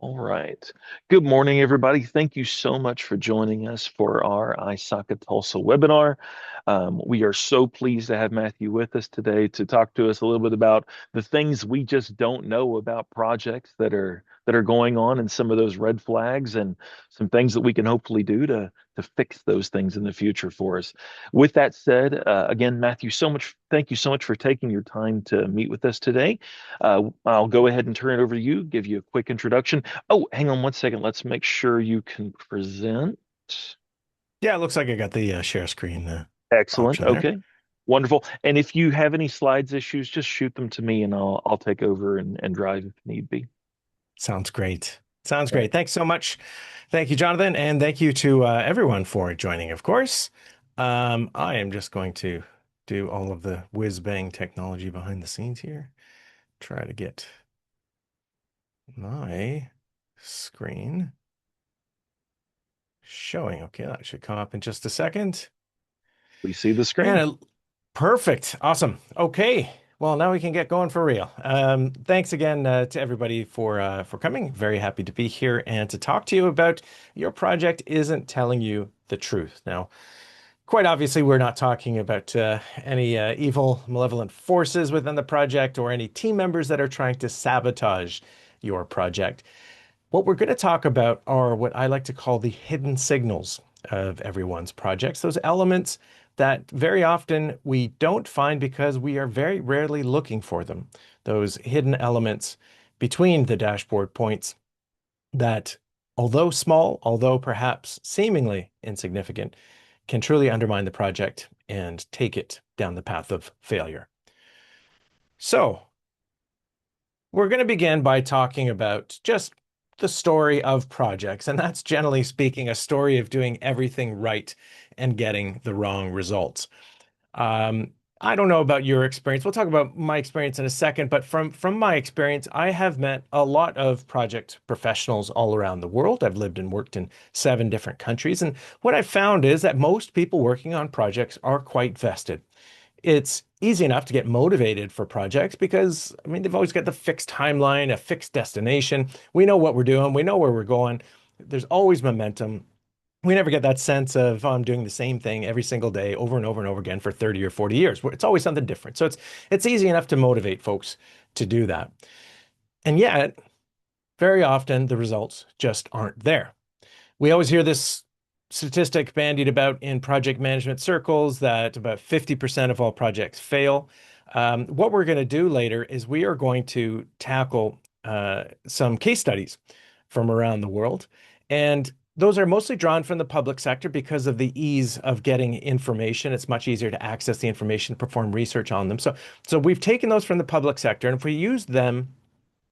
All right. Good morning, everybody. Thank you so much for joining us for our ISACA Tulsa webinar. We are so pleased to have Matthew with us today to talk to us a little bit about the things we just don't know about projects that are going on and some of those red flags and some things that we can hopefully do to fix those things in the future for us. With that said, again, Matthew, thank you so much for taking your time to meet with us today. I'll go ahead and turn it over to you, give you a quick introduction. Oh, hang on one second. Let's make sure you can present. Yeah, it looks like I got the share screen Excellent. option there. Okay. Wonderful. And if you have any slides issues, just shoot them to me and I'll take over and drive if need be. Sounds great. Sounds Yeah. great. Thanks so much. Thank you, Jonathan, and thank you to everyone for joining, of course. I am just going to do all of the whiz-bang technology behind the scenes here. Try to get my screen showing. Okay, that should come up in just a second. Please see the screen. And perfect. Awesome. Okay. Well, now we can get going for real. Thanks again to everybody for coming. Very happy to be here and to talk to you about your project isn't telling you the truth. Now, quite obviously, we're not talking about any evil, malevolent forces within the project or any team members that are trying to sabotage your project. What we're going to talk about are what I like to call the hidden signals of everyone's projects, those elements that very often we don't find because we are very rarely looking for them, those hidden elements between the dashboard points that, although small, although perhaps seemingly insignificant, can truly undermine the project and take it down the path of failure. So, we're going to begin by talking about just the story of projects, and that's generally speaking a story of doing everything right and getting the wrong results. Um, I don't know about your experience. We'll talk about my experience in a second, but from my experience, I have met a lot of project professionals all around the world. I've lived and worked in 7 different countries, and what I've found is that most people working on projects are quite vested. It's easy enough to get motivated for projects because, I mean, they've always got the fixed timeline, a fixed destination. We know what we're doing, we know where we're going. There's always momentum. We never get that sense of, oh, I'm doing the same thing every single day over and over and over again for 30 or 40 years. It's always something different. So it's easy enough to motivate folks to do that. And yet, very often the results just aren't there. We always hear this statistic bandied about in project management circles that about 50% of all projects fail. What we're going to do later is we are going to tackle some case studies from around the world. And those are mostly drawn from the public sector because of the ease of getting information. It's much easier to access the information, perform research on them. So we've taken those from the public sector, and if we use them,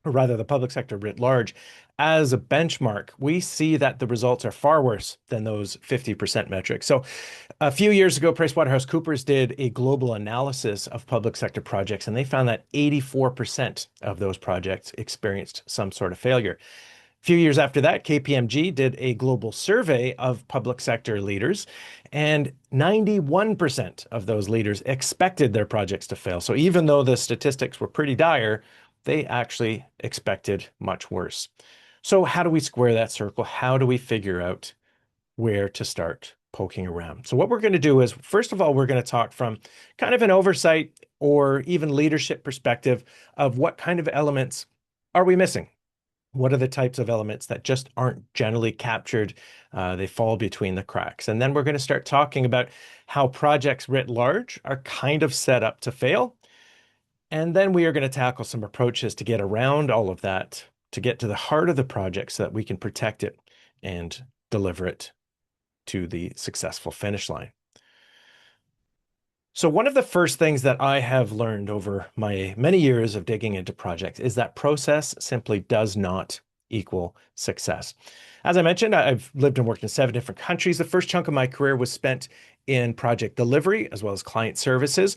or rather the public sector writ large, as a benchmark, we see that the results are far worse than those 50% metrics. So a few years ago, PricewaterhouseCoopers did a global analysis of public sector projects, and they found that 84% of those projects experienced some sort of failure. A few years after that, KPMG did a global survey of public sector leaders, and 91% of those leaders expected their projects to fail. So even though the statistics were pretty dire, they actually expected much worse. So how do we square that circle? How do we figure out where to start poking around? So what we're going to do is, first of all, we're going to talk from kind of an oversight or even leadership perspective of what kind of elements are we missing? What are the types of elements that just aren't generally captured? They fall between the cracks. And then we're going to start talking about how projects writ large are kind of set up to fail. And then we are going to tackle some approaches to get around all of that, to get to the heart of the project so that we can protect it and deliver it to the successful finish line. So one of the first things that I have learned over my many years of digging into projects is that process simply does not equal success. As I mentioned, I've lived and worked in 7 different countries. The first chunk of my career was spent in project delivery as well as client services.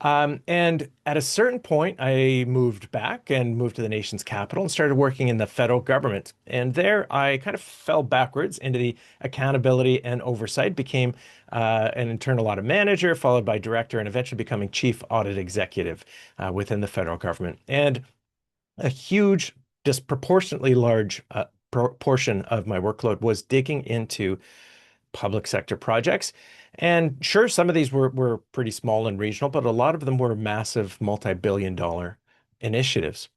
And at a certain point, I moved back and moved to the nation's capital and started working in the federal government. And there I kind of fell backwards into the accountability and oversight, became an internal audit manager, followed by director, and eventually becoming chief audit executive within the federal government. And a huge disproportionately large proportion of my workload was digging into public sector projects. And sure, some of these were pretty small and regional, but a lot of them were massive multi-billion dollar initiatives.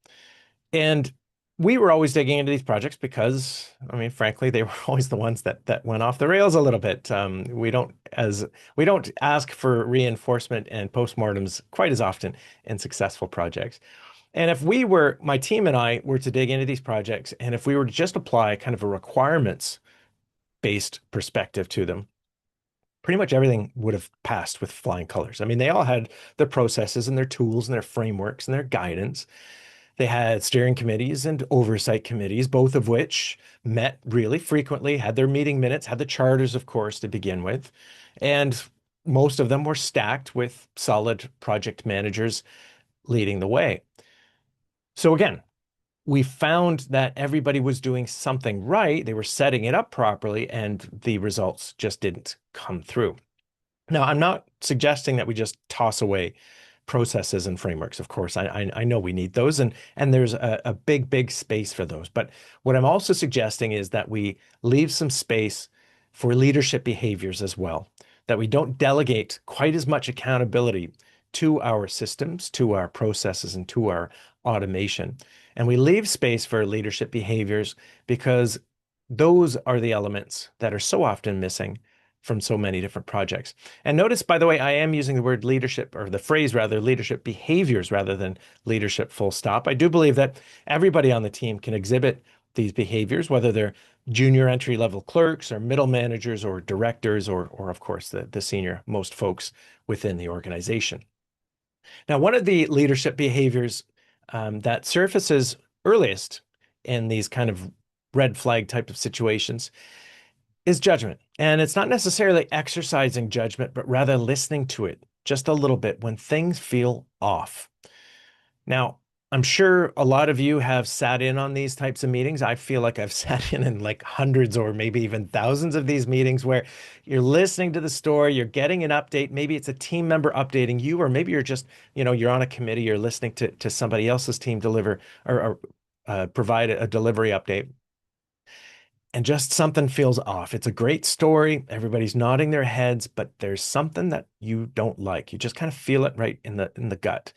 And we were always digging into these projects because, I mean, frankly, they were always the ones that went off the rails a little bit. We don't ask for reinforcement and postmortems quite as often in successful projects. And if my team and I were to dig into these projects, and if we were to just apply kind of a requirements based perspective to them, pretty much everything would have passed with flying colors. I mean, they all had their processes and their tools and their frameworks and their guidance. They had steering committees and oversight committees, both of which met really frequently, had their meeting minutes, had the charters, of course, to begin with. And most of them were stacked with solid project managers leading the way. So again, we found that everybody was doing something right. They were setting it up properly, and the results just didn't come through. Now, I'm not suggesting that we just toss away processes and frameworks. Of course, I know we need those, and there's a big space for those. But what I'm also suggesting is that we leave some space for leadership behaviors as well, that we don't delegate quite as much accountability to our systems, to our processes, and to our automation. And we leave space for leadership behaviors because those are the elements that are so often missing from so many different projects. And notice, by the way, I am using the word leadership, or the phrase rather, leadership behaviors rather than leadership full stop. I do believe that everybody on the team can exhibit these behaviors, whether they're junior entry level clerks or middle managers or directors or of course, the senior most folks within the organization. Now, one of the leadership behaviors that surfaces earliest in these kind of red flag type of situations is judgment. And it's not necessarily exercising judgment, but rather listening to it just a little bit when things feel off. Now, I'm sure a lot of you have sat in on these types of meetings. I feel like I've sat in like hundreds or maybe even thousands of these meetings where you're listening to the story, you're getting an update. Maybe it's a team member updating you, or maybe you're just, you're on a committee, you're listening to somebody else's team deliver or provide a delivery update, and just something feels off. It's a great story. Everybody's nodding their heads, but there's something that you don't like. You just kind of feel it right in the gut.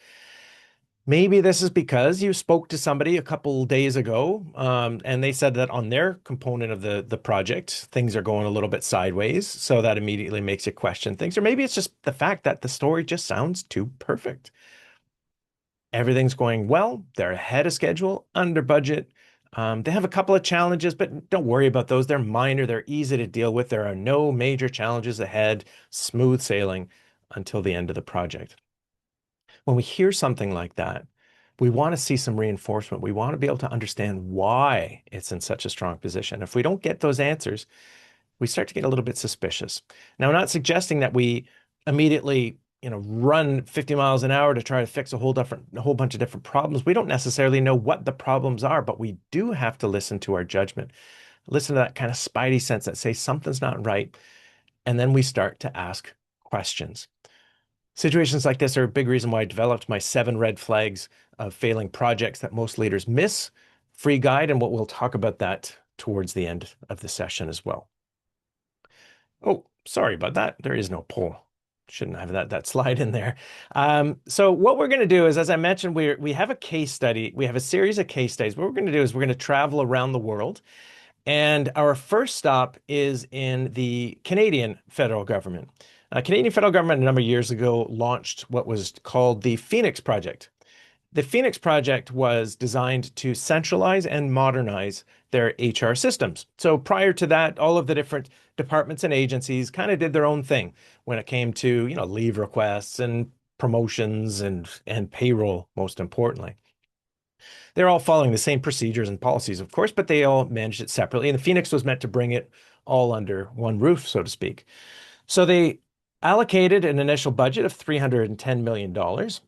Maybe this is because you spoke to somebody a couple days ago, and they said that on their component of the project, things are going a little bit sideways. So that immediately makes you question things. Or maybe it's just the fact that the story just sounds too perfect. Everything's going well. They're ahead of schedule, under budget. They have a couple of challenges, but don't worry about those. They're minor. They're easy to deal with. There are no major challenges ahead. Smooth sailing until the end of the project. When we hear something like that, we want to see some reinforcement. We want to be able to understand why it's in such a strong position. If we don't get those answers, we start to get a little bit suspicious. Now, I'm not suggesting that we immediately, run 50 miles an hour to try to fix a whole bunch of different problems. We don't necessarily know what the problems are, but we do have to listen to our judgment, listen to that kind of spidey sense that says something's not right. And then we start to ask questions. Situations like this are a big reason why I developed my 7 red flags of failing projects that most leaders miss free guide. And what we'll talk about that towards the end of the session as well. Oh, sorry about that. There is no poll. Shouldn't have that slide in there. So what we're going to do is, as I mentioned, we have a case study. We have a series of case studies. What we're going to do is we're going to travel around the world. And our first stop is in the Canadian federal government. Canadian federal government a number of years ago launched what was called the Phoenix Project. The Phoenix Project was designed to centralize and modernize their HR systems. So prior to that, all of the different departments and agencies kind of did their own thing when it came to, leave requests and promotions and payroll, most importantly. They're all following the same procedures and policies, of course, but they all managed it separately. And the Phoenix was meant to bring it all under one roof, so to speak. So they allocated an initial budget of $310 million,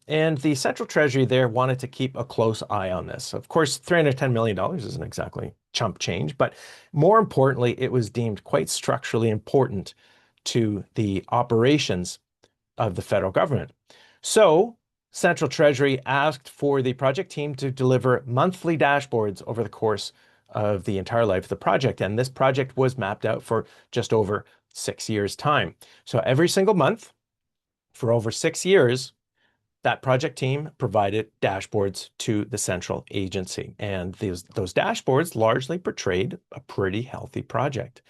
and the Central Treasury there wanted to keep a close eye on this. Of course, $310 million isn't exactly chump change, but more importantly, it was deemed quite structurally important to the operations of the federal government. So Central Treasury asked for the project team to deliver monthly dashboards over the course of the entire life of the project. And this project was mapped out for just over 6 years' time. So every single month for over 6 years, that project team provided dashboards to the central agency. And those dashboards largely portrayed a pretty healthy project.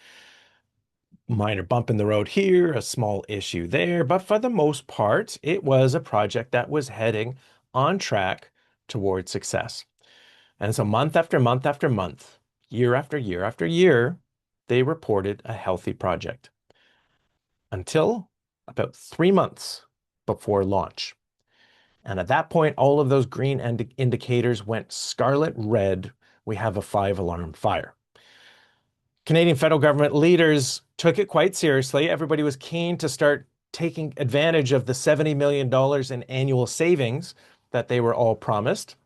Minor bump in the road here, a small issue there, but for the most part, it was a project that was heading on track towards success. And so month after month after month, year after year after year, they reported a healthy project until about 3 months before launch. And at that point, all of those green indicators went scarlet red. We have a 5 alarm fire. Canadian federal government leaders took it quite seriously. Everybody was keen to start taking advantage of the $70 million in annual savings that they were all promised.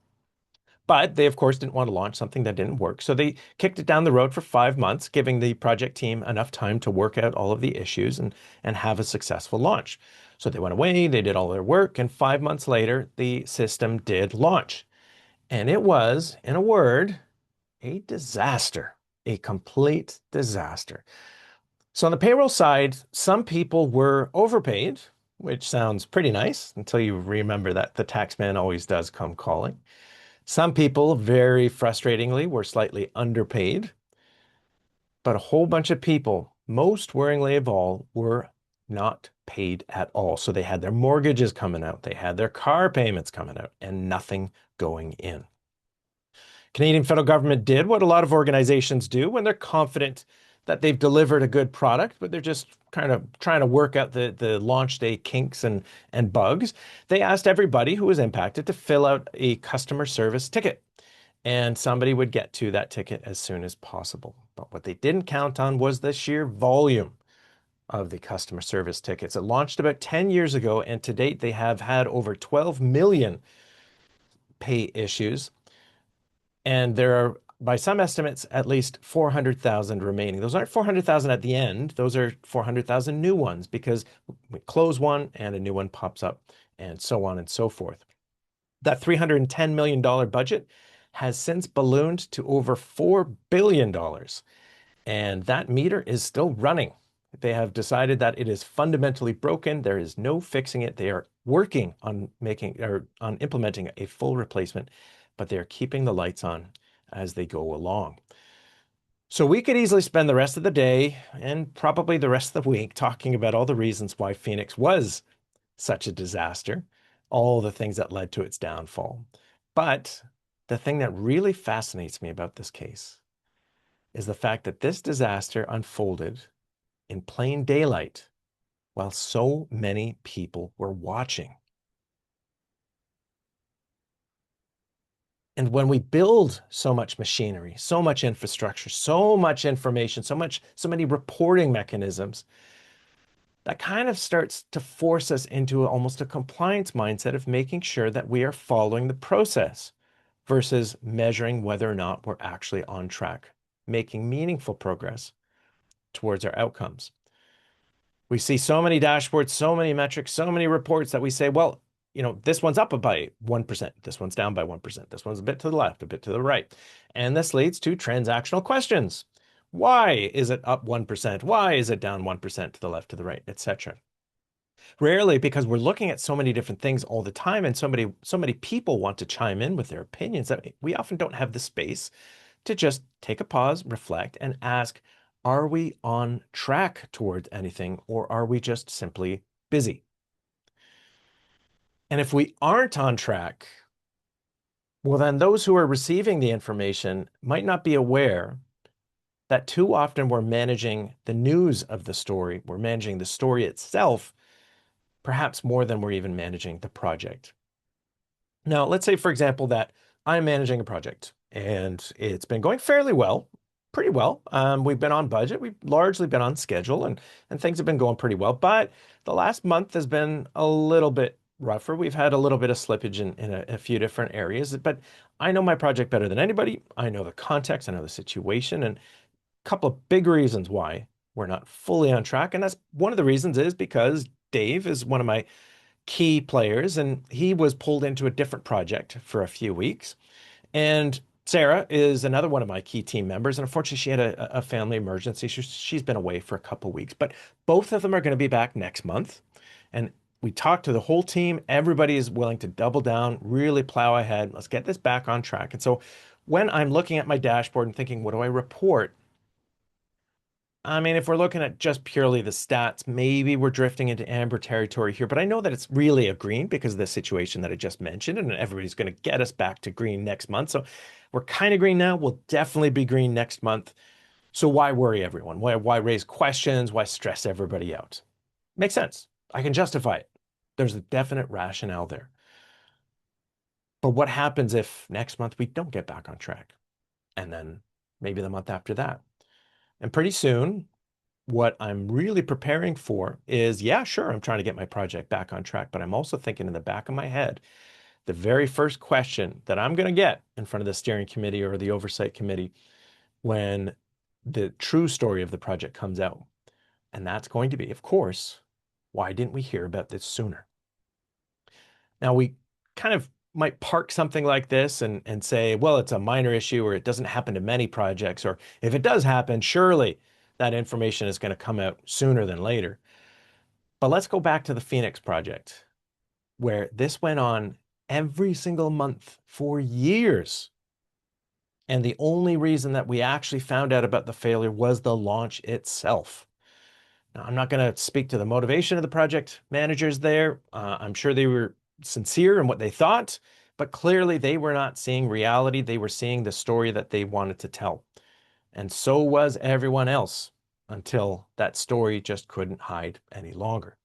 But they, of course, didn't want to launch something that didn't work. So they kicked it down the road for 5 months, giving the project team enough time to work out all of the issues and have a successful launch. So they went away, they did all their work, and 5 months later, the system did launch. And it was, in a word, a disaster, a complete disaster. So on the payroll side, some people were overpaid, which sounds pretty nice until you remember that the tax man always does come calling. Some people, very frustratingly, were slightly underpaid, but a whole bunch of people, most worryingly of all, were not paid at all. So they had their mortgages coming out, they had their car payments coming out, and nothing going in. Canadian federal government did what a lot of organizations do when they're confident that they've delivered a good product, but they're just kind of trying to work out the launch day kinks and bugs. They asked everybody who was impacted to fill out a customer service ticket, and somebody would get to that ticket as soon as possible. But what they didn't count on was the sheer volume of the customer service tickets. It launched about 10 years ago, and to date, they have had over 12 million pay issues. And there are, by some estimates, at least 400,000 remaining. Those aren't 400,000 at the end. Those are 400,000 new ones because we close one and a new one pops up and so on and so forth. That $310 million budget has since ballooned to over $4 billion. And that meter is still running. They have decided that it is fundamentally broken. There is no fixing it. They are working on implementing a full replacement, but they're keeping the lights on as they go along. So we could easily spend the rest of the day and probably the rest of the week talking about all the reasons why Phoenix was such a disaster, all the things that led to its downfall. But the thing that really fascinates me about this case is the fact that this disaster unfolded in plain daylight while so many people were watching. And when we build so much machinery, so much infrastructure, so much information, so many reporting mechanisms, that kind of starts to force us into almost a compliance mindset of making sure that we are following the process versus measuring whether or not we're actually on track, making meaningful progress towards our outcomes. We see so many dashboards, so many metrics, so many reports that we say, well, this one's up by 1%, this one's down by 1%, this one's a bit to the left, a bit to the right. And this leads to transactional questions. Why is it up 1%? Why is it down 1% to the left, to the right, etc.? Rarely, because we're looking at so many different things all the time, and so many people want to chime in with their opinions that we often don't have the space to just take a pause, reflect, and ask, are we on track towards anything, or are we just simply busy? And if we aren't on track, well, then those who are receiving the information might not be aware that too often we're managing the news of the story. We're managing the story itself, perhaps more than we're even managing the project. Now, let's say, for example, that I'm managing a project and it's been going fairly well, pretty well. We've been on budget. We've largely been on schedule and things have been going pretty well. But the last month has been a little bit rougher. We've had a little bit of slippage in a few different areas, but I know my project better than anybody. I know the context, I know the situation, and a couple of big reasons why we're not fully on track. And that's one of the reasons is because Dave is one of my key players, and he was pulled into a different project for a few weeks. And Sarah is another one of my key team members, and unfortunately, she had a family emergency. She's been away for a couple of weeks, but both of them are going to be back next month. And we talked to the whole team. Everybody is willing to double down, really plow ahead. Let's get this back on track. And so when I'm looking at my dashboard and thinking, what do I report? I mean, if we're looking at just purely the stats, maybe we're drifting into amber territory here, but I know that it's really a green because of the situation that I just mentioned, and everybody's going to get us back to green next month. So we're kind of green now. We'll definitely be green next month. So why worry everyone? Why raise questions? Why stress everybody out? Makes sense. I can justify it. There's a definite rationale there. But what happens if next month we don't get back on track? And then maybe the month after that? And pretty soon, what I'm really preparing for is, yeah, sure, I'm trying to get my project back on track, but I'm also thinking in the back of my head, the very first question that I'm going to get in front of the steering committee or the oversight committee when the true story of the project comes out. And that's going to be, of course, why didn't we hear about this sooner? Now, we kind of might park something like this and say, well, it's a minor issue or it doesn't happen to many projects, or if it does happen, surely that information is going to come out sooner than later. But let's go back to the Phoenix project, where this went on every single month for years. And the only reason that we actually found out about the failure was the launch itself. Now, I'm not going to speak to the motivation of the project managers there. I'm sure they were sincere in what they thought, but clearly they were not seeing reality. They were seeing the story that they wanted to tell. And so was everyone else until that story just couldn't hide any longer.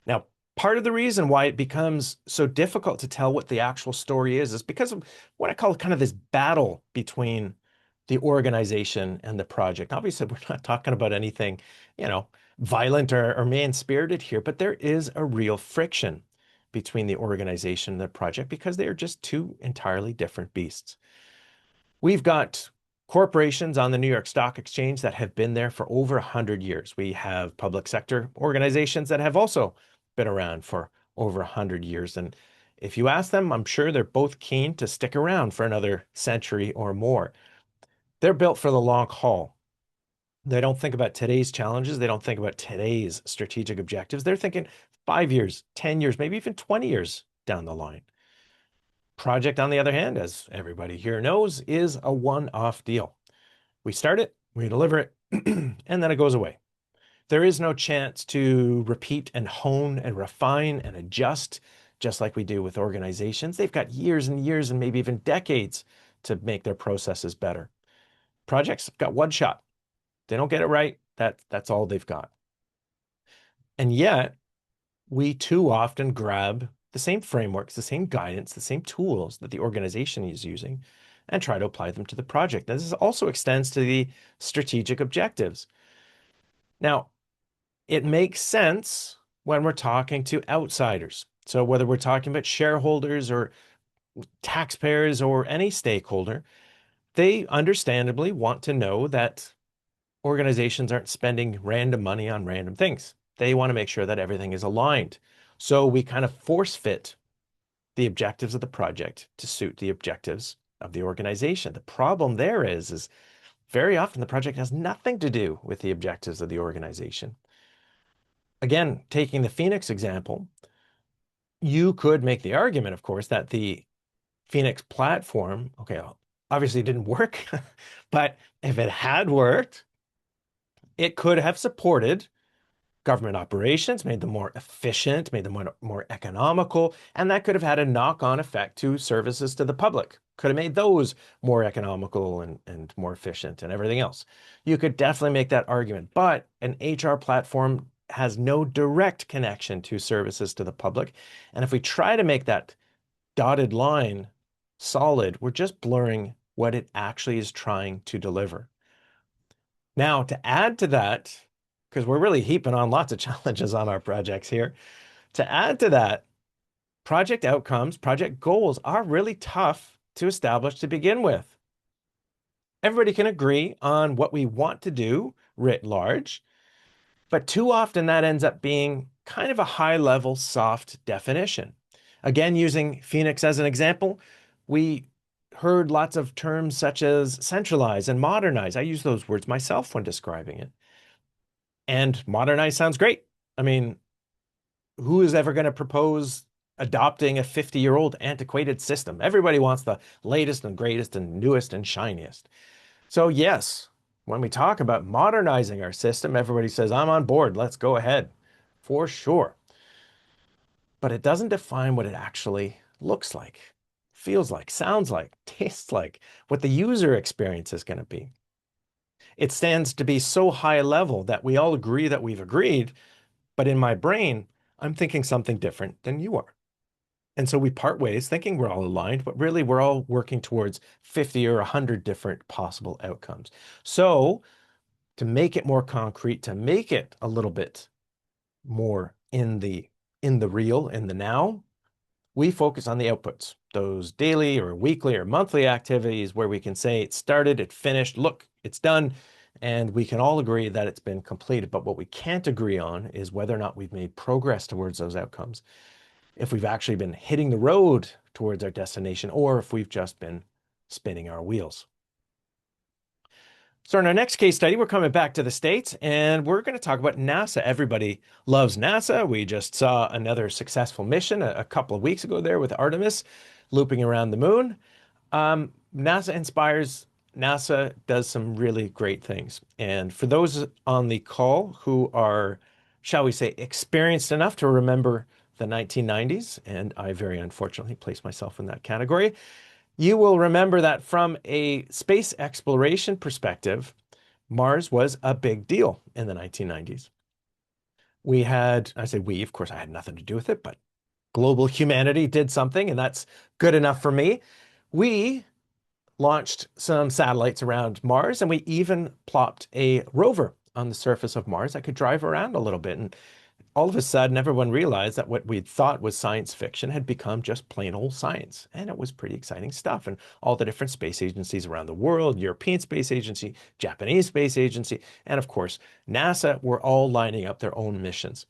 Now, part of the reason why it becomes so difficult to tell what the actual story is because of what I call kind of this battle between the organization and the project. Obviously, we're not talking about anything, violent or mean-spirited here, but there is a real friction between the organization and the project because they are just two entirely different beasts. We've got corporations on the New York Stock Exchange that have been there for over 100 years. We have public sector organizations that have also been around for over 100 years. And if you ask them, I'm sure they're both keen to stick around for another century or more. They're built for the long haul. They don't think about today's challenges. They don't think about today's strategic objectives. They're thinking 5 years, 10 years, maybe even 20 years down the line. Project, on the other hand, as everybody here knows, is a one-off deal. We start it, we deliver it, and then it goes away. There is no chance to repeat and hone and refine and adjust, just like we do with organizations. They've got years and years and maybe even decades to make their processes better. Projects got one shot. They don't get it right, that's all they've got. And yet, we too often grab the same frameworks, the same guidance, the same tools that the organization is using and try to apply them to the project. This also extends to the strategic objectives. Now, it makes sense when we're talking to outsiders. So whether we're talking about shareholders or taxpayers or any stakeholder, they understandably want to know that organizations aren't spending random money on random things. They want to make sure that everything is aligned. So we kind of force fit the objectives of the project to suit the objectives of the organization. The problem there is very often the project has nothing to do with the objectives of the organization. Again, taking the Phoenix example, you could make the argument, of course, that the Phoenix platform, okay, obviously didn't work, but if it had worked, it could have supported government operations, made them more efficient, made them more economical, and that could have had a knock-on effect to services to the public. Could have made those more economical and more efficient and everything else. You could definitely make that argument, but an HR platform has no direct connection to services to the public. And if we try to make that dotted line solid, we're just blurring what it actually is trying to deliver. Now, to add to that, because we're really heaping on lots of challenges on our projects here, to add to that, project outcomes, project goals are really tough to establish to begin with. Everybody can agree on what we want to do writ large, but too often that ends up being kind of a high level, soft definition. Again, using Phoenix as an example, we heard lots of terms such as centralize and modernize. I use those words myself when describing it. And modernize sounds great. I mean, who is ever going to propose adopting a 50-year-old antiquated system? Everybody wants the latest and greatest and newest and shiniest. So, yes, when we talk about modernizing our system, everybody says, I'm on board. Let's go ahead. For sure. But it doesn't define what it actually looks like, feels like, sounds like, tastes like, what the user experience is going to be. It stands to be so high level that we all agree that we've agreed, but in my brain, I'm thinking something different than you are. And so we part ways thinking we're all aligned, but really we're all working towards 50 or 100 different possible outcomes. So to make it more concrete, to make it a little bit more in the real, in the now, we focus on the outputs, those daily or weekly or monthly activities where we can say it started, it finished, look, it's done, and we can all agree that it's been completed. But what we can't agree on is whether or not we've made progress towards those outcomes, if we've actually been hitting the road towards our destination, or if we've just been spinning our wheels. So in our next case study, we're coming back to the States and we're going to talk about NASA. Everybody loves NASA. We just saw another successful mission a couple of weeks ago there with Artemis looping around the moon. NASA inspires. NASA does some really great things. And for those on the call who are, shall we say, experienced enough to remember the 1990s, and I very unfortunately place myself in that category, you will remember that from a space exploration perspective, Mars was a big deal in the 1990s. We had, I say we, of course, I had nothing to do with it, but global humanity did something, and that's good enough for me. We launched some satellites around Mars, and we even plopped a rover on the surface of Mars that could drive around a little bit. And all of a sudden, everyone realized that what we thought was science fiction had become just plain old science. And it was pretty exciting stuff. And all the different space agencies around the world, European Space Agency, Japanese Space Agency, and of course, NASA were all lining up their own missions.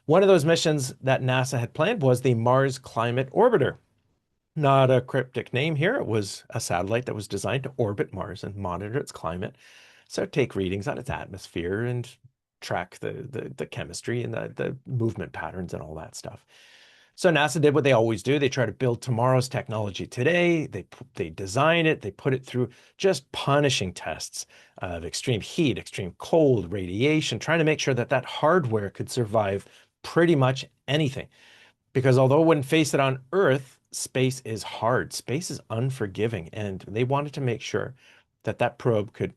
One of those missions that NASA had planned was the Mars Climate Orbiter. Not a cryptic name here. It was a satellite that was designed to orbit Mars and monitor its climate. So take readings on its atmosphere and track the chemistry and the movement patterns and all that stuff. So NASA did what they always do. They try to build tomorrow's technology today. They design it. They put it through just punishing tests of extreme heat, extreme cold, radiation, trying to make sure that that hardware could survive pretty much anything. Because although it wouldn't face it on Earth, space is hard. Space is unforgiving. And they wanted to make sure that that probe could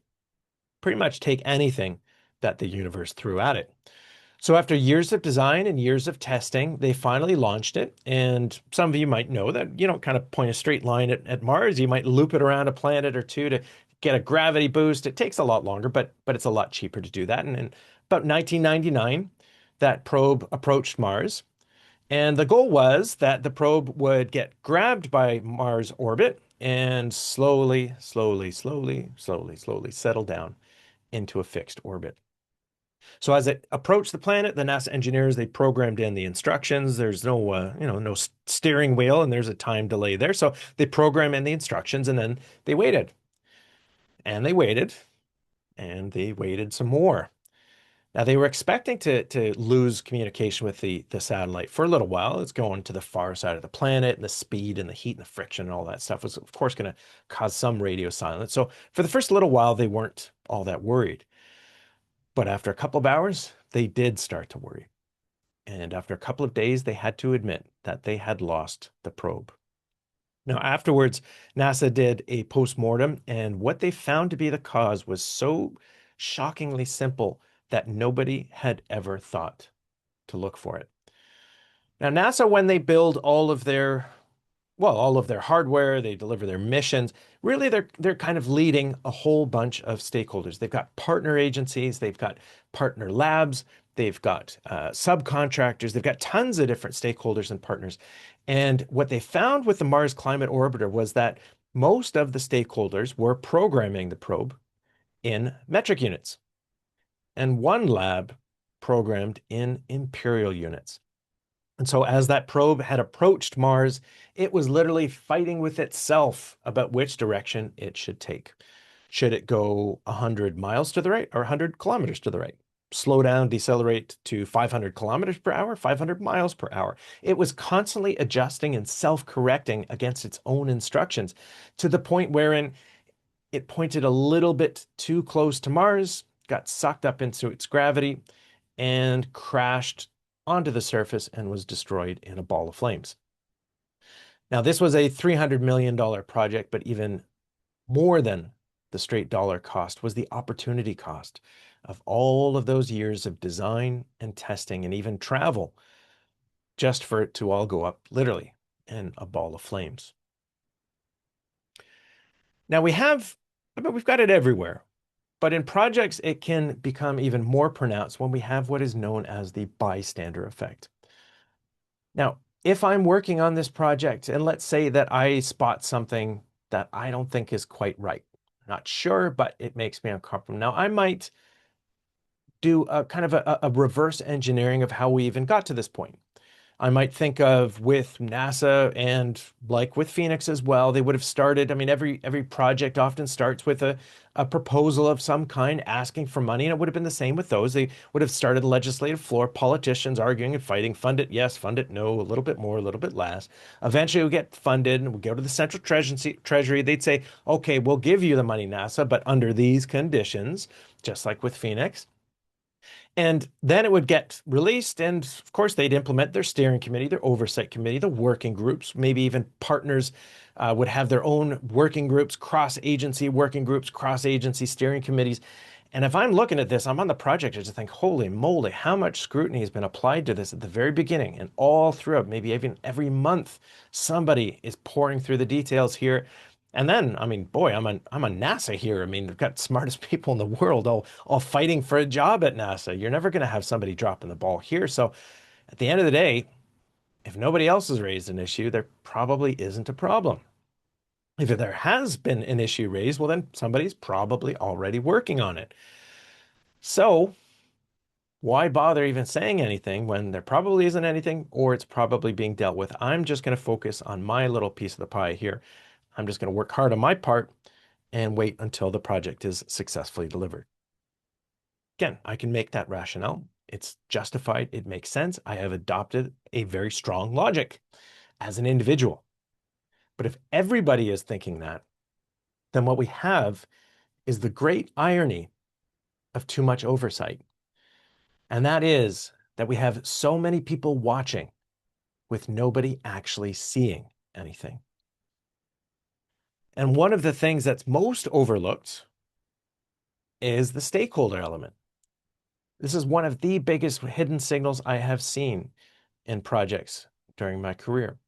pretty much take anything that the universe threw at it. So after years of design and years of testing, they finally launched it. And some of you might know that you don't kind of point a straight line at Mars. You might loop it around a planet or two to get a gravity boost. It takes a lot longer, but it's a lot cheaper to do that. And in about 1999, that probe approached Mars. And the goal was that the probe would get grabbed by Mars orbit and slowly, slowly, slowly, slowly, slowly settle down into a fixed orbit. So as it approached the planet, the NASA engineers, they programmed in the instructions. There's no steering wheel, and there's a time delay there. So they program in the instructions, and then they waited, and they waited, and they waited some more. Now they were expecting to lose communication with the satellite for a little while. It's going to the far side of the planet, and the speed and the heat and the friction and all that stuff was, of course, going to cause some radio silence. So for the first little while, they weren't all that worried. But after a couple of hours, they did start to worry. And after a couple of days, they had to admit that they had lost the probe. Now, afterwards, NASA did a postmortem, and what they found to be the cause was so shockingly simple that nobody had ever thought to look for it. Now, NASA, when they build all of their hardware, they deliver their missions. Really, they're kind of leading a whole bunch of stakeholders. They've got partner agencies, they've got partner labs, they've got subcontractors, they've got tons of different stakeholders and partners. And what they found with the Mars Climate Orbiter was that most of the stakeholders were programming the probe in metric units. And one lab programmed in imperial units. And so as that probe had approached Mars, it was literally fighting with itself about which direction it should take. Should it go 100 miles to the right or 100 kilometers to the right? Slow down, decelerate to 500 kilometers per hour, 500 miles per hour. It was constantly adjusting and self-correcting against its own instructions to the point wherein it pointed a little bit too close to Mars, got sucked up into its gravity, and crashed onto the surface and was destroyed in a ball of flames. Now, this was a $300 million project, but even more than the straight dollar cost was the opportunity cost of all of those years of design and testing and even travel just for it to all go up literally in a ball of flames. Now we've got it everywhere, but in projects, it can become even more pronounced when we have what is known as the bystander effect. Now, if I'm working on this project and let's say that I spot something that I don't think is quite right, not sure, but it makes me uncomfortable. Now, I might do a kind of a reverse engineering of how we even got to this point. I might think of with NASA and like with Phoenix as well, they would have started. I mean, every project often starts with a proposal of some kind asking for money, and it would have been the same with those. They would have started the legislative floor, politicians arguing and fighting, fund it, yes, fund it, no, a little bit more, a little bit less. Eventually, we get funded and we go to the central treasury. They'd say, okay, we'll give you the money, NASA, but under these conditions, just like with Phoenix. And then it would get released, and of course, they'd implement their steering committee, their oversight committee, the working groups, maybe even partners would have their own working groups, cross-agency working groups, cross-agency steering committees. And if I'm looking at this, I'm on the project, I just think, holy moly, how much scrutiny has been applied to this at the very beginning and all throughout, maybe even every month, somebody is pouring through the details here. And then, I mean, boy, I'm a NASA here. I mean, we've got smartest people in the world all fighting for a job at NASA. You're never going to have somebody dropping the ball here. So at the end of the day, if nobody else has raised an issue, there probably isn't a problem. If there has been an issue raised, well, then somebody's probably already working on it. So why bother even saying anything when there probably isn't anything or it's probably being dealt with? I'm just going to focus on my little piece of the pie here. I'm just going to work hard on my part and wait until the project is successfully delivered. Again, I can make that rationale. It's justified. It makes sense. I have adopted a very strong logic as an individual. But if everybody is thinking that, then what we have is the great irony of too much oversight. And that is that we have so many people watching with nobody actually seeing anything. And one of the things that's most overlooked is the stakeholder element. This is one of the biggest hidden signals I have seen in projects during my career.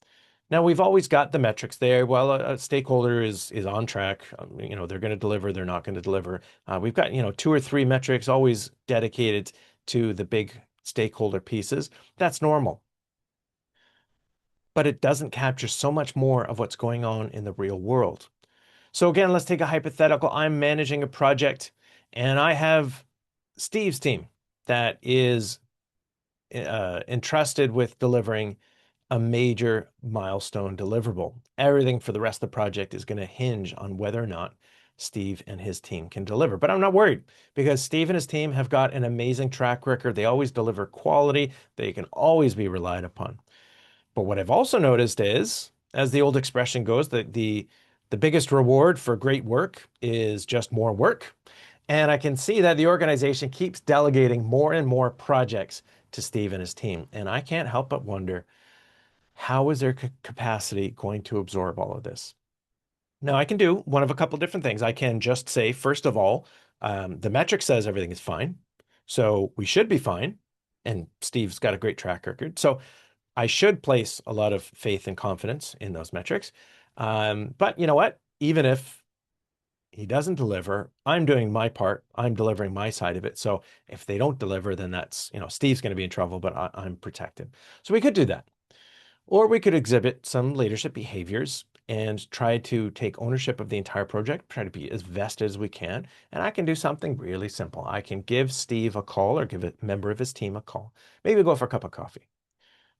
Now, we've always got the metrics there. Well, a stakeholder is on track. They're going to deliver, they're not going to deliver. We've got, two or three metrics always dedicated to the big stakeholder pieces. That's normal. But it doesn't capture so much more of what's going on in the real world. So again, let's take a hypothetical. I'm managing a project and I have Steve's team that is entrusted with delivering a major milestone deliverable. Everything for the rest of the project is going to hinge on whether or not Steve and his team can deliver. But I'm not worried because Steve and his team have got an amazing track record. They always deliver quality. They can always be relied upon. But what I've also noticed is, as the old expression goes, that the biggest reward for great work is just more work. And I can see that the organization keeps delegating more and more projects to Steve and his team. And I can't help but wonder, how is their capacity going to absorb all of this? Now, I can do one of a couple different things. I can just say, first of all, the metric says everything is fine. So we should be fine. And Steve's got a great track record. So I should place a lot of faith and confidence in those metrics. But you know what? Even if he doesn't deliver, I'm doing my part. I'm delivering my side of it. So if they don't deliver, then that's, Steve's going to be in trouble, but I'm protected. So we could do that. Or we could exhibit some leadership behaviors and try to take ownership of the entire project, try to be as vested as we can. And I can do something really simple. I can give Steve a call or give a member of his team a call. Maybe go for a cup of coffee.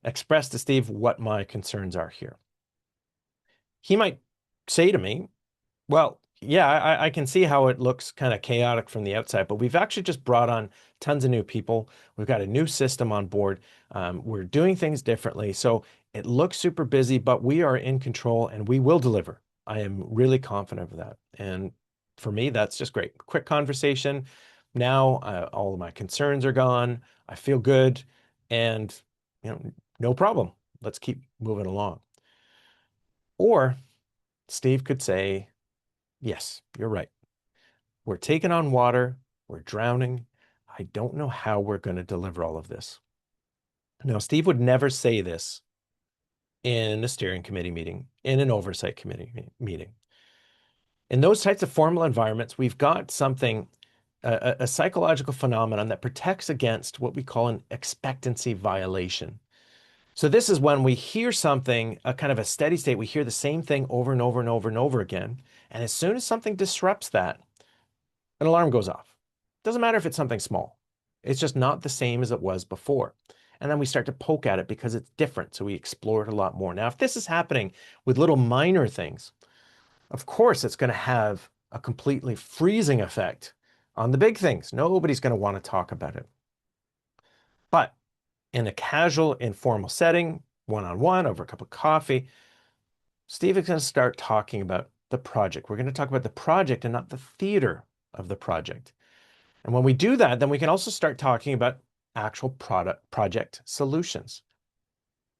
Express to Steve what my concerns are here. He might say to me, well, yeah, I can see how it looks kind of chaotic from the outside, but we've actually just brought on tons of new people. We've got a new system on board. We're doing things differently. So it looks super busy, but we are in control and we will deliver. I am really confident of that. And for me, that's just great. Quick conversation. Now, all of my concerns are gone. I feel good and, no problem. Let's keep moving along. Or Steve could say, yes, you're right. We're taking on water. We're drowning. I don't know how we're going to deliver all of this. Now, Steve would never say this in a steering committee meeting, in an oversight committee meeting. In those types of formal environments, we've got something, a psychological phenomenon that protects against what we call an expectancy violation. So this is when we hear something, a kind of a steady state, we hear the same thing over and over and over and over again. And as soon as something disrupts that, an alarm goes off. Doesn't matter if it's something small. It's just not the same as it was before. And then we start to poke at it because it's different. So we explore it a lot more. Now, if this is happening with little minor things, of course, it's going to have a completely freezing effect on the big things. Nobody's going to want to talk about it. But in a casual, informal setting, one-on-one over a cup of coffee, Steve is going to start talking about the project. We're going to talk about the project and not the theater of the project. And when we do that, then we can also start talking about actual project solutions.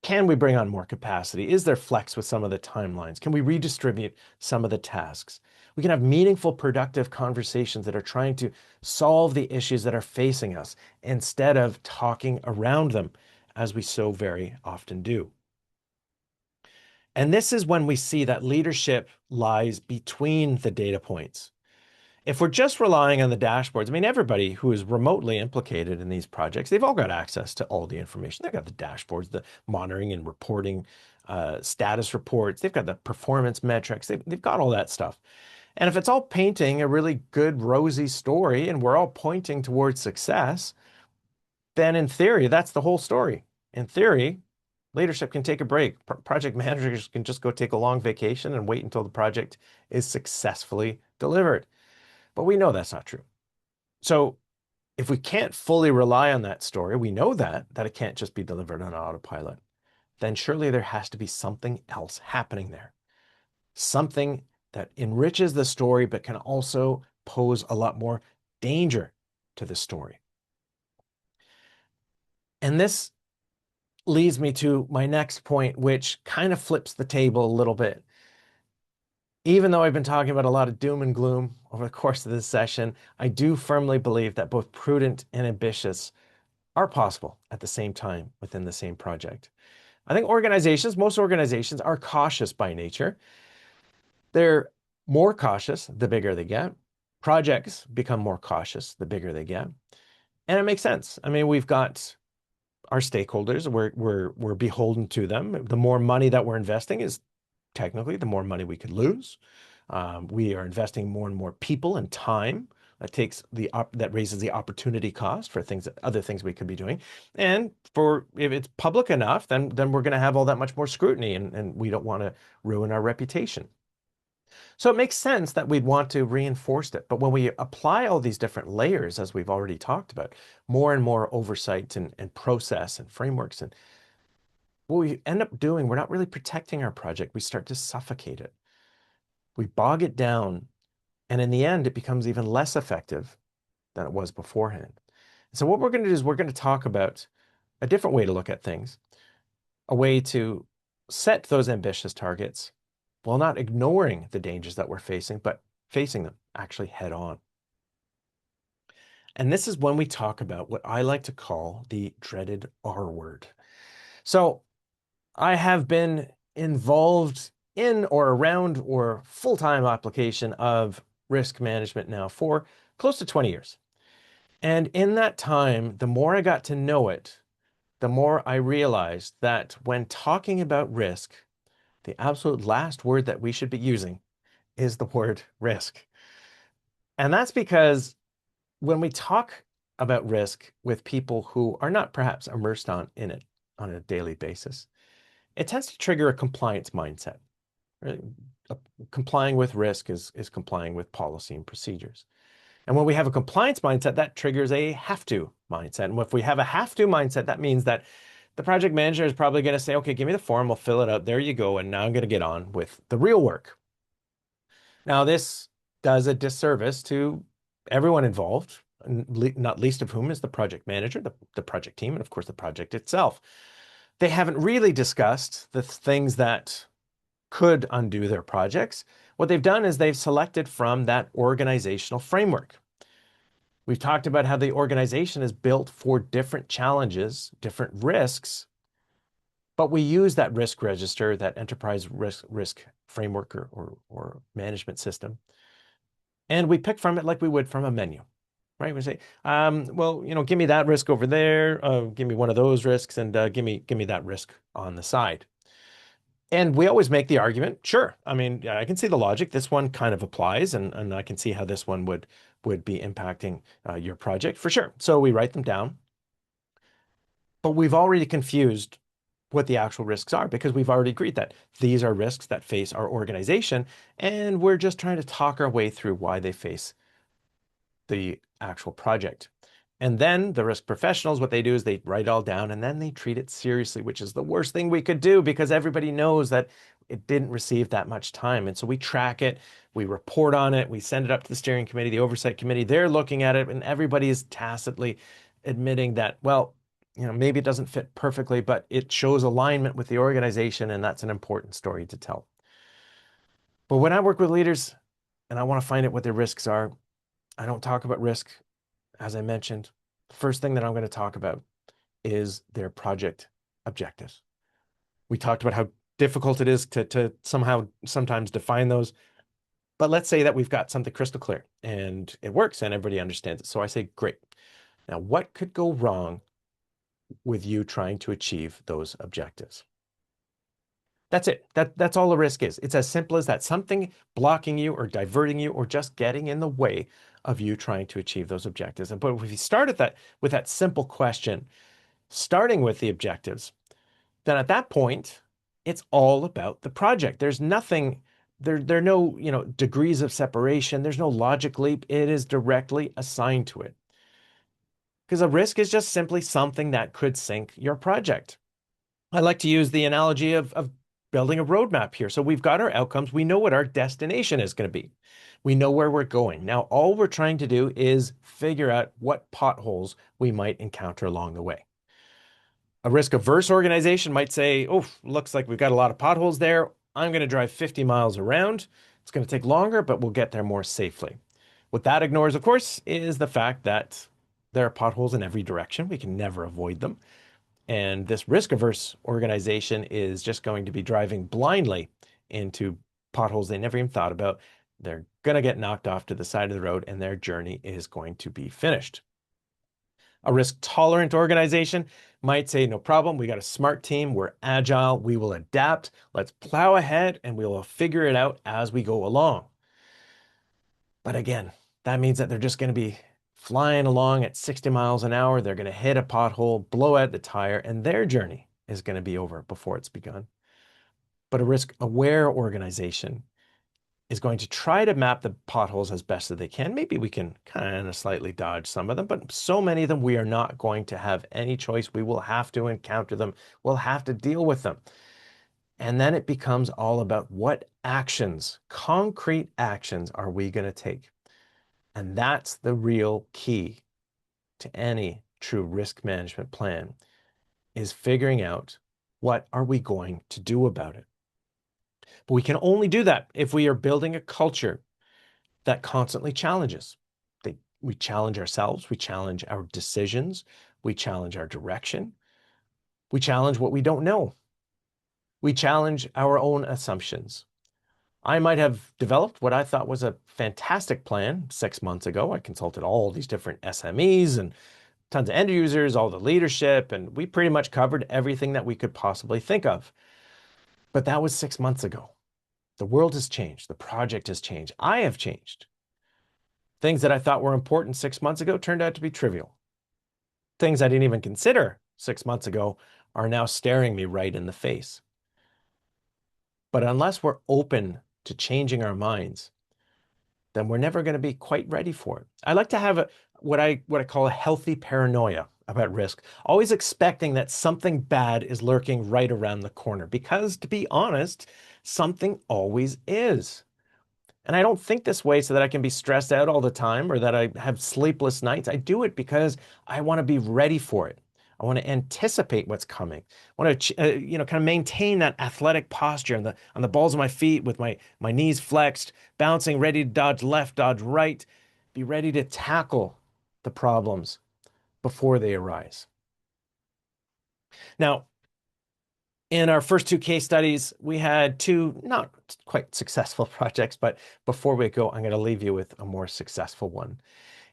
Can we bring on more capacity? Is there flex with some of the timelines? Can we redistribute some of the tasks? We can have meaningful, productive conversations that are trying to solve the issues that are facing us instead of talking around them, as we so very often do. And this is when we see that leadership lies between the data points. If we're just relying on the dashboards, I mean, everybody who is remotely implicated in these projects, they've all got access to all the information. They've got the dashboards, the monitoring and reporting, status reports. They've got the performance metrics. They've got all that stuff. And if it's all painting a really good, rosy story and we're all pointing towards success, then in theory, that's the whole story. In theory, leadership can take a break. Project managers can just go take a long vacation and wait until the project is successfully delivered. But we know that's not true. So if we can't fully rely on that story, we know that it can't just be delivered on autopilot, then surely there has to be something else happening there. Something that enriches the story, but can also pose a lot more danger to the story. And this leads me to my next point, which kind of flips the table a little bit. Even though I've been talking about a lot of doom and gloom over the course of this session, I do firmly believe that both prudent and ambitious are possible at the same time within the same project. I think most organizations are cautious by nature. They're more cautious the bigger they get. Projects become more cautious the bigger they get. And it makes sense. I mean, we've got our stakeholders, we're beholden to them. The more money that we're investing is technically the more money we could lose. We are investing more and more people and time. That raises the opportunity cost for other things we could be doing. And if it's public enough, then we're going to have all that much more scrutiny, and we don't want to ruin our reputation. So it makes sense that we'd want to reinforce it. But when we apply all these different layers, as we've already talked about, more and more oversight and process and frameworks, and what we end up doing, we're not really protecting our project. We start to suffocate it. We bog it down. And in the end, it becomes even less effective than it was beforehand. So what we're going to do is we're going to talk about a different way to look at things, a way to set those ambitious targets while not ignoring the dangers that we're facing, but facing them actually head on. And this is when we talk about what I like to call the dreaded R word. So I have been involved in or around or full-time application of risk management now for close to 20 years. And in that time, the more I got to know it, the more I realized that when talking about risk, The absolute last word that we should be using is the word risk. And that's because when we talk about risk with people who are not perhaps immersed in it on a daily basis, it tends to trigger a compliance mindset. Right? Uh, Complying with risk is complying with policy and procedures. And when we have a compliance mindset, that triggers a have to mindset. And if we have a have to mindset, that means that the project manager is probably going to say, okay, give me the form, we'll fill it out. There you go. And now I'm going to get on with the real work. Now, this does a disservice to everyone involved, not least of whom is the project manager, the project team, and of course the project itself. They haven't really discussed the things that could undo their projects. What they've done is they've selected from that organizational framework. We've talked about how the organization is built for different challenges, different risks, but we use that risk register, that enterprise risk framework or management system, and we pick from it like we would from a menu, right? We say, well, give me that risk over there, give me one of those risks, and give me that risk on the side. And we always make the argument, sure. I mean, I can see the logic. This one kind of applies, and I can see how this one would be impacting your project for sure. So we write them down, but we've already confused what the actual risks are because we've already agreed that these are risks that face our organization, and we're just trying to talk our way through why they face the actual project. And then the risk professionals, what they do is they write it all down and then they treat it seriously, which is the worst thing we could do because everybody knows that it didn't receive that much time. And so we track it, we report on it, we send it up to the steering committee, the oversight committee. They're looking at it, and everybody is tacitly admitting that, well, maybe it doesn't fit perfectly, but it shows alignment with the organization, and that's an important story to tell. But when I work with leaders and I want to find out what their risks are, I don't talk about risk. As I mentioned, the first thing that I'm going to talk about is their project objectives. We talked about how difficult it is to sometimes define those. But let's say that we've got something crystal clear and it works and everybody understands it. So I say, great. Now, what could go wrong with you trying to achieve those objectives? That's it. That's all a risk is. It's as simple as that. Something blocking you or diverting you or just getting in the way of you trying to achieve those objectives. But if you start with that simple question, starting with the objectives, then at that point, it's all about the project. There's nothing, there are no, degrees of separation. There's no logic leap. It is directly assigned to it. Because a risk is just simply something that could sink your project. I like to use the analogy of building a roadmap here. So we've got our outcomes. We know what our destination is going to be. We know where we're going. Now, all we're trying to do is figure out what potholes we might encounter along the way. A risk-averse organization might say, oh, looks like we've got a lot of potholes there. I'm going to drive 50 miles around. It's going to take longer, but we'll get there more safely. What that ignores, of course, is the fact that there are potholes in every direction. We can never avoid them. And this risk-averse organization is just going to be driving blindly into potholes they never even thought about. They're going to get knocked off to the side of the road and their journey is going to be finished. A risk-tolerant organization might say, no problem, we got a smart team, we're agile, we will adapt, let's plow ahead and we will figure it out as we go along. But again, that means that they're just going to be flying along at 60 miles an hour. They're going to hit a pothole, blow out the tire, and their journey is going to be over before it's begun. But a risk-aware organization is going to try to map the potholes as best as they can. Maybe we can kind of slightly dodge some of them, but so many of them, we are not going to have any choice. We will have to encounter them. We'll have to deal with them. And then it becomes all about what actions, concrete actions, are we going to take? And that's the real key to any true risk management plan, is figuring out what are we going to do about it. But we can only do that if we are building a culture that constantly challenges. We challenge ourselves, we challenge our decisions, we challenge our direction, we challenge what we don't know. We challenge our own assumptions. I might have developed what I thought was a fantastic plan 6 months ago. I consulted all these different SMEs and tons of end users, all the leadership, and we pretty much covered everything that we could possibly think of. But that was 6 months ago. The world has changed. The project has changed. I have changed. Things that I thought were important 6 months ago turned out to be trivial. Things I didn't even consider 6 months ago are now staring me right in the face. But unless we're open to changing our minds, then we're never going to be quite ready for it. I like to have what I call a healthy paranoia about risk, always expecting that something bad is lurking right around the corner. Because to be honest, something always is. And I don't think this way so that I can be stressed out all the time or that I have sleepless nights. I do it because I want to be ready for it. I want to anticipate what's coming. I want to, kind of maintain that athletic posture on the balls of my feet with my knees flexed, bouncing, ready to dodge left, dodge right, be ready to tackle the problems before they arise. Now, in our first two case studies, we had two not quite successful projects, but before we go, I'm going to leave you with a more successful one.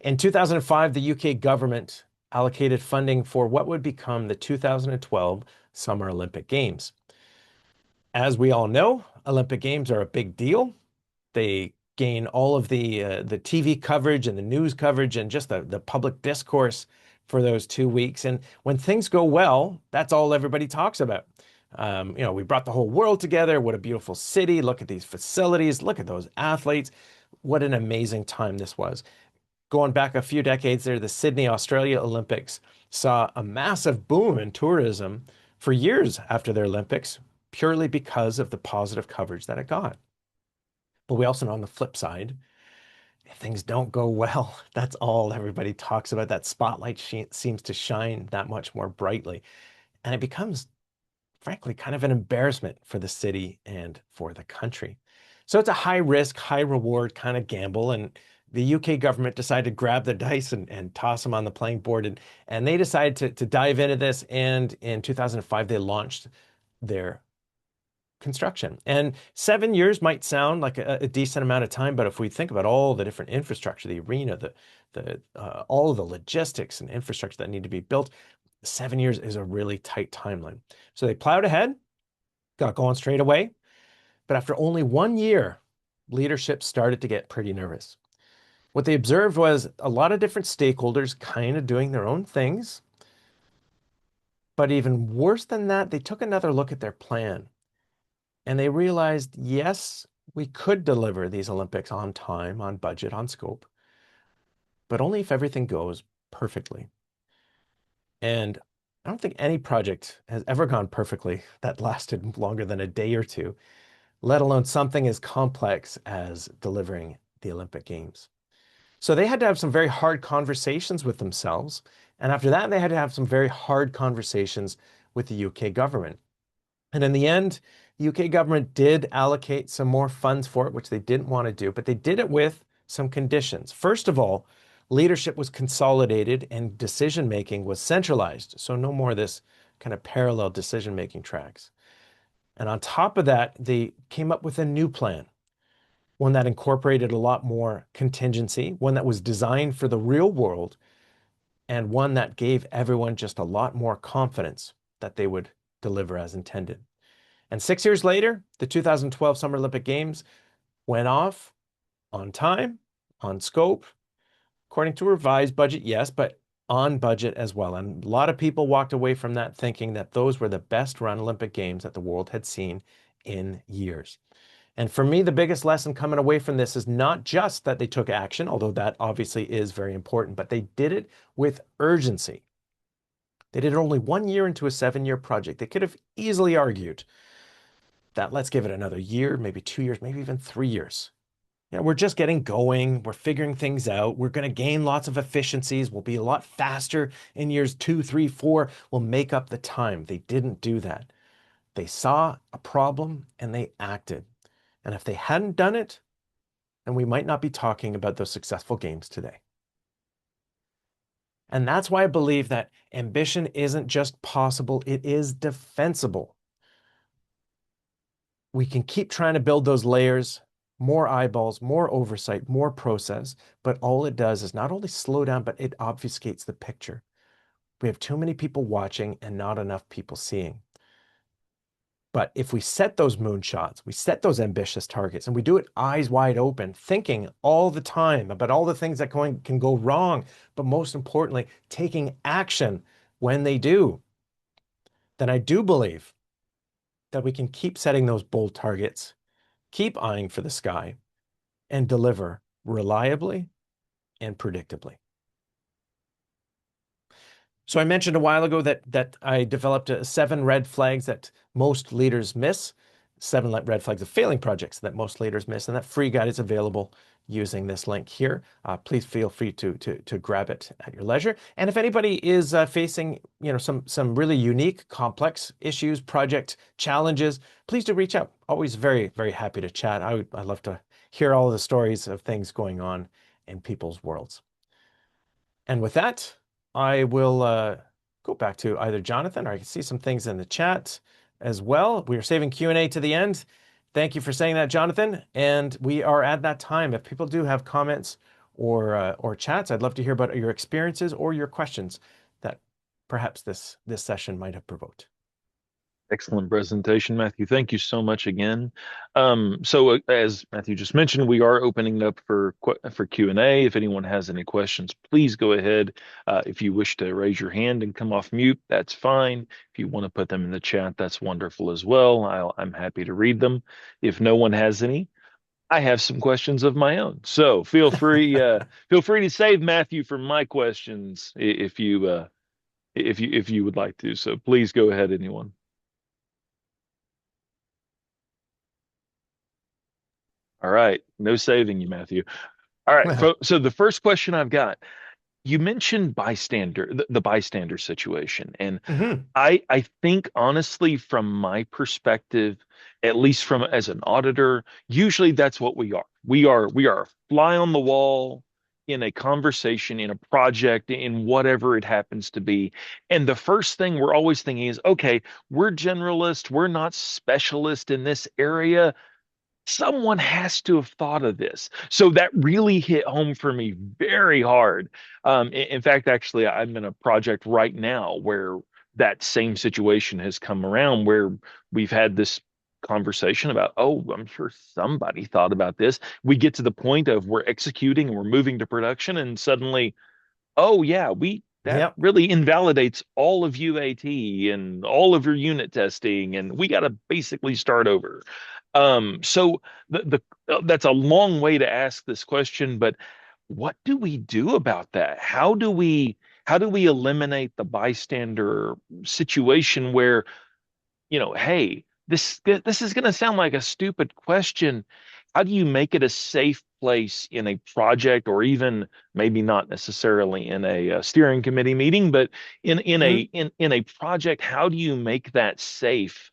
In 2005, the UK government allocated funding for what would become the 2012 Summer Olympic Games. As we all know, Olympic Games are a big deal. They gain all of the TV coverage and the news coverage and just the public discourse for those 2 weeks. And when things go well, that's all everybody talks about. We brought the whole world together. What a beautiful city. Look at these facilities. Look at those athletes. What an amazing time this was. Going back a few decades there, the Sydney, Australia Olympics saw a massive boom in tourism for years after their Olympics, purely because of the positive coverage that it got. But we also know on the flip side, if things don't go well, that's all everybody talks about. That spotlight seems to shine that much more brightly. And it becomes, frankly, kind of an embarrassment for the city and for the country. So it's a high risk, high reward kind of gamble. And the UK government decided to grab the dice and toss them on the playing board. And they decided to dive into this. And in 2005, they launched their construction. And 7 years might sound like a decent amount of time, but if we think about all the different infrastructure, the arena, all of the logistics and infrastructure that need to be built, 7 years is a really tight timeline. So they plowed ahead, got going straight away. But after only 1 year, leadership started to get pretty nervous. What they observed was a lot of different stakeholders kind of doing their own things. But even worse than that, they took another look at their plan. And they realized, yes, we could deliver these Olympics on time, on budget, on scope, but only if everything goes perfectly. And I don't think any project has ever gone perfectly that lasted longer than a day or two, let alone something as complex as delivering the Olympic Games. So they had to have some very hard conversations with themselves. And after that, they had to have some very hard conversations with the UK government. And in the end, the UK government did allocate some more funds for it, which they didn't want to do, but they did it with some conditions. First of all, leadership was consolidated and decision-making was centralized. So no more of this kind of parallel decision-making tracks. And on top of that, they came up with a new plan, one that incorporated a lot more contingency, one that was designed for the real world, and one that gave everyone just a lot more confidence that they would deliver as intended. And 6 years later, the 2012 Summer Olympic Games went off on time, on scope, according to a revised budget, yes, but on budget as well. And a lot of people walked away from that thinking that those were the best run Olympic Games that the world had seen in years. And for me, the biggest lesson coming away from this is not just that they took action, although that obviously is very important, but they did it with urgency. They did it only 1 year into a 7-year project. They could have easily argued that let's give it another year, maybe 2 years, maybe even 3 years. We're just getting going. We're figuring things out. We're going to gain lots of efficiencies. We'll be a lot faster in years 2, 3, 4. We'll make up the time. They didn't do that. They saw a problem and they acted. And if they hadn't done it, then we might not be talking about those successful games today. And that's why I believe that ambition isn't just possible, it is defensible. We can keep trying to build those layers, more eyeballs, more oversight, more process, but all it does is not only slow down, but it obfuscates the picture. We have too many people watching and not enough people seeing. But if we set those moonshots, we set those ambitious targets, and we do it eyes wide open, thinking all the time about all the things that can go wrong, but most importantly, taking action when they do, then I do believe that we can keep setting those bold targets, keep eyeing for the sky, and deliver reliably and predictably. So I mentioned a while ago that I developed 7 red flags that most leaders miss, 7 red flags of failing projects that most leaders miss, and that free guide is available using this link here. Please feel free to grab it at your leisure. And if anybody is facing some really unique, complex issues, project challenges, please do reach out. Always very, very happy to chat. I love to hear all the stories of things going on in people's worlds. And with that, I will go back to either Jonathan, or I can see some things in the chat as well. We are saving Q&A to the end. Thank you for saying that, Jonathan. And we are at that time. If people do have comments or chats, I'd love to hear about your experiences or your questions that perhaps this session might have provoked. Excellent presentation, Matthew. Thank you so much again. As Matthew just mentioned, we are opening up for Q&A. If anyone has any questions, please go ahead. If you wish to raise your hand and come off mute, that's fine. If you want to put them in the chat, that's wonderful as well. I'm happy to read them. If no one has any, I have some questions of my own. So feel free to save Matthew from my questions if you would like to. So please go ahead, anyone. All right. No saving you, Matthew. All right. So the first question I've got, you mentioned the bystander situation. And Mhm. I think honestly, from my perspective, at least from as an auditor, usually that's what we are. We are a fly on the wall in a conversation, in a project, in whatever it happens to be. And the first thing we're always thinking is, okay, we're generalists, we're not specialists in this area. Someone has to have thought of this. So that really hit home for me very hard. In fact, actually, I'm in a project right now where that same situation has come around, where we've had this conversation about, oh, I'm sure somebody thought about this. We get to the point of we're executing and we're moving to production, and suddenly, oh yeah, we that Yep. really invalidates all of UAT and all of your unit testing, and we got to basically start over. So that's a long way to ask this question, but what do we do about that? How do we eliminate the bystander situation where, hey, this is going to sound like a stupid question. How do you make it a safe place in a project, or even maybe not necessarily in a, steering committee meeting, but Mhm. in a project? How do you make that safe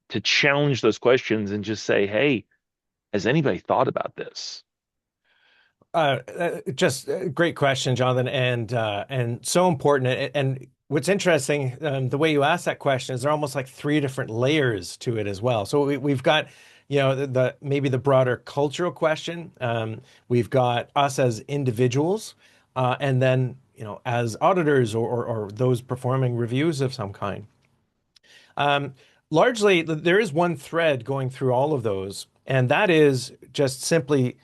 to challenge those questions and just say, hey, has anybody thought about this? Just a great question, Jonathan, and so important. And what's interesting, the way you ask that question is there are almost like 3 different layers to it as well. So we've got, maybe the broader cultural question. We've got us as individuals, and then as auditors or those performing reviews of some kind. Um, Largely, there is one thread going through all of those, and that is just simply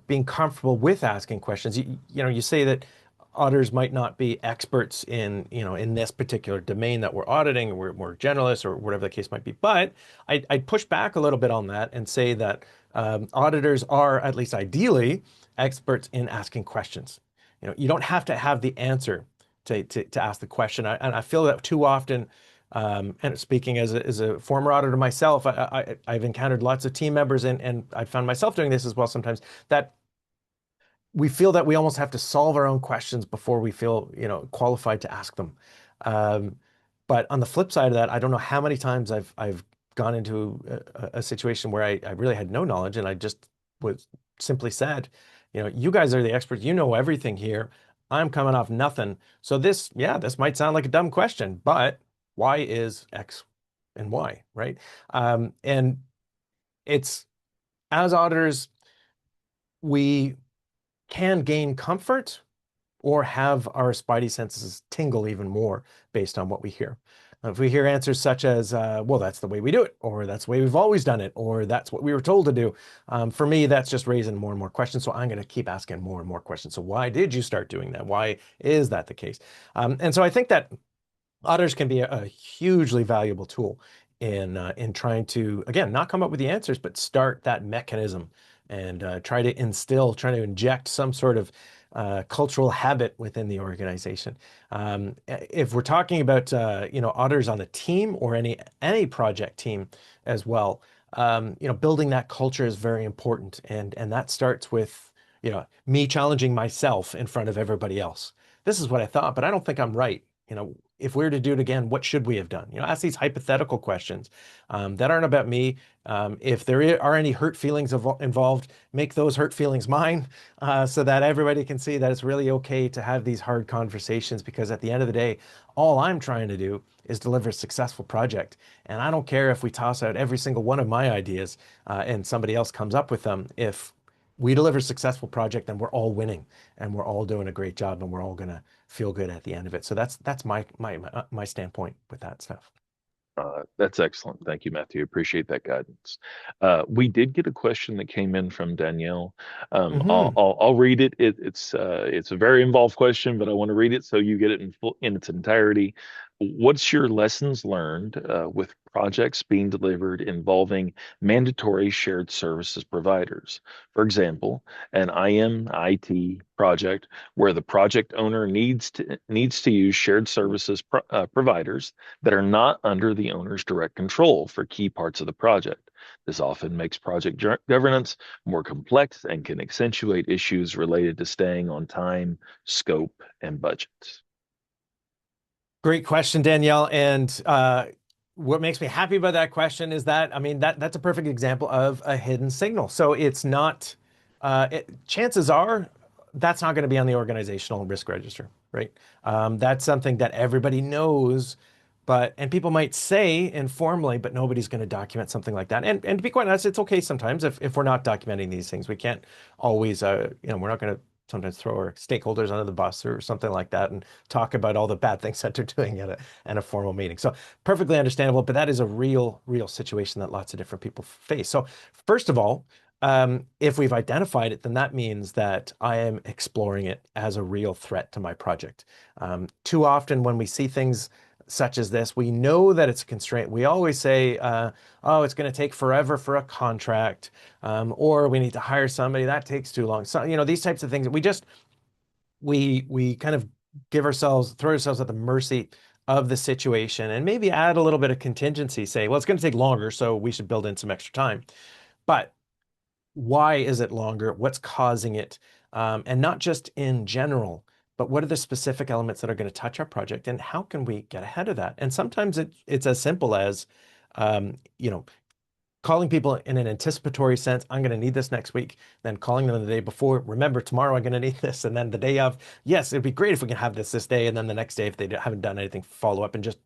being comfortable with asking questions. You say that auditors might not be experts in this particular domain that we're auditing, or we're generalists, or whatever the case might be. But I'd push back a little bit on that and say that auditors are, at least ideally, experts in asking questions. You don't have to have the answer to ask the question. And I feel that too often. And speaking as a former auditor myself, I've encountered lots of team members, and I found myself doing this as well sometimes, that we feel that we almost have to solve our own questions before we feel qualified to ask them. Um, but on the flip side of that, I don't know how many times I've gone into a situation where I really had no knowledge, and I just was simply said, you guys are the experts, you know everything here. I'm coming off nothing. So this might sound like a dumb question, but why is X and Y, right? And it's, as auditors, we can gain comfort or have our spidey senses tingle even more based on what we hear. If we hear answers such as, well, that's the way we do it, or that's the way we've always done it, or that's what we were told to do, for me, that's just raising more and more questions. So I'm going to keep asking more and more questions. So why did you start doing that? Why is that the case? And so I think that others can be a hugely valuable tool in trying to, again, not come up with the answers, but start that mechanism and try to inject some sort of cultural habit within the organization. If we're talking about others on the team or any project team as well, building that culture is very important, and that starts with me challenging myself in front of everybody else. This is what I thought, but I don't think I'm right. If we were to do it again, what should we have done? Ask these hypothetical questions that aren't about me. If there are any hurt feelings involved, make those hurt feelings mine, so that everybody can see that it's really okay to have these hard conversations, because at the end of the day, all I'm trying to do is deliver a successful project. And I don't care if we toss out every single one of my ideas and somebody else comes up with them. If we deliver a successful project, then we're all winning and we're all doing a great job and we're all going to feel good at the end of it. So that's my standpoint with that stuff. That's excellent. Thank you, Matthew. Appreciate that guidance. We did get a question that came in from Danielle. Hmm. I'll read it. It's a very involved question, but I want to read it so you get it in its entirety. What's your lessons learned with projects being delivered involving mandatory shared services providers? For example, an IMIT project where the project owner needs to use shared services providers that are not under the owner's direct control for key parts of the project. This often makes project governance more complex and can accentuate issues related to staying on time, scope, and budgets. Great question, Danielle. And what makes me happy about that question is that, I mean, that's a perfect example of a hidden signal. So it's not, chances are that's not going to be on the organizational risk register, right? That's something that everybody knows, and people might say informally, but nobody's going to document something like that. And to be quite honest, it's okay sometimes if we're not documenting these things. We can't always, we're not going to sometimes throw our stakeholders under the bus or something like that and talk about all the bad things that they're doing at a formal meeting. So perfectly understandable, but that is a real situation that lots of different people face. So first of all, if we've identified it, then that means that I am exploring it as a real threat to my project. Too often when we see things such as this, we know that it's a constraint. We always say, oh, it's going to take forever for a contract, or we need to hire somebody, that takes too long. So, these types of things, we kind of throw ourselves at the mercy of the situation and maybe add a little bit of contingency, say, well, it's going to take longer, so we should build in some extra time. But why is it longer? What's causing it? And not just in general, but what are the specific elements that are going to touch our project, and how can we get ahead of that? And sometimes it's as simple as, um, you know, calling people in an anticipatory sense. I'm going to need this next week. Then calling them the day before. Remember, tomorrow I'm going to need this. And then the day of, yes, it'd be great if we can have this day. And then the next day, if they haven't done anything, follow up and just,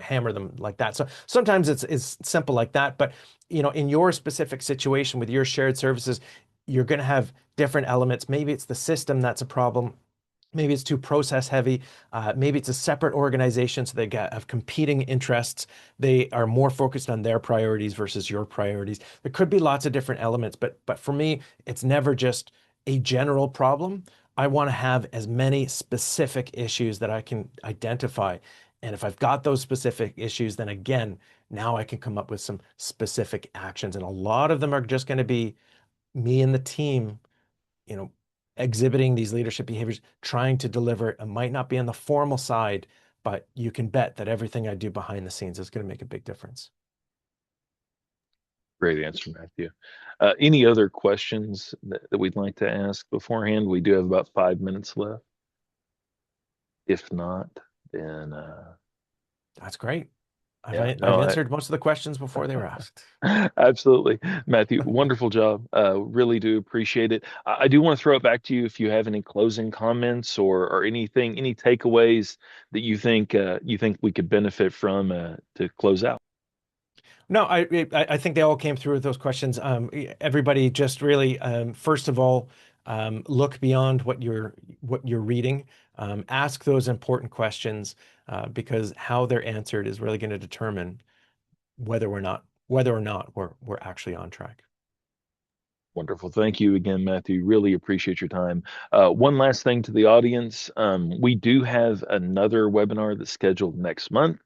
hammer them like that. So sometimes it's simple like that. But, in your specific situation with your shared services, you're going to have different elements. Maybe it's the system that's a problem. Maybe it's too process heavy. Maybe it's a separate organization, so have competing interests. They are more focused on their priorities versus your priorities. There could be lots of different elements, but for me, it's never just a general problem. I want to have as many specific issues that I can identify. And if I've got those specific issues, then again, now I can come up with some specific actions. And a lot of them are just going to be me and the team, you know, exhibiting these leadership behaviors, trying to deliver. It might not be on the formal side, but you can bet that everything I do behind the scenes is going to make a big difference. Great answer, Matthew. Any other questions that we'd like to ask beforehand? We do have about 5 minutes left. If not, then That's great. yeah, I've no, answered most of the questions before they were asked. absolutely. Matthew, wonderful job. Really do appreciate it. I do want to throw it back to you if you have any closing comments or anything, any takeaways that you think we could benefit from to close out. No, I think they all came through with those questions. Everybody just really, first of all, look beyond what you're reading. Ask those important questions. because how they're answered is really going to determine whether or not we're actually on track. Wonderful. Thank you again, Matthew. Really appreciate your time. One last thing to the audience. We do have another webinar that's scheduled next month.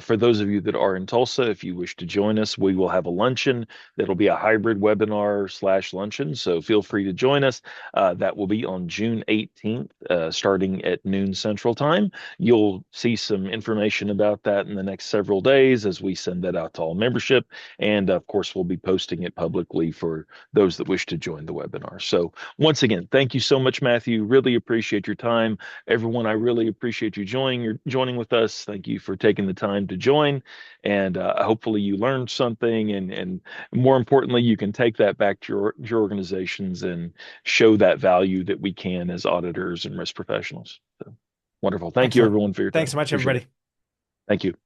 For those of you that are in Tulsa, if you wish to join us, we will have a luncheon that'll be a hybrid webinar slash luncheon. So feel free to join us. That will be on June 18th, starting at noon Central Time. You'll see some information about that in the next several days as we send that out to all membership. And of course, we'll be posting it publicly for those that wish to join the webinar. So once again, thank you so much, Matthew. Really appreciate your time. Everyone, I really appreciate you joining with us. Thank you for taking the time to join. And hopefully you learned something, and more importantly, you can take that back to your organizations and show that value that we can as auditors and risk professionals. So wonderful. Thank you, Excellent. everyone, for your Thanks time. so much, Appreciate it. everybody. Thank you.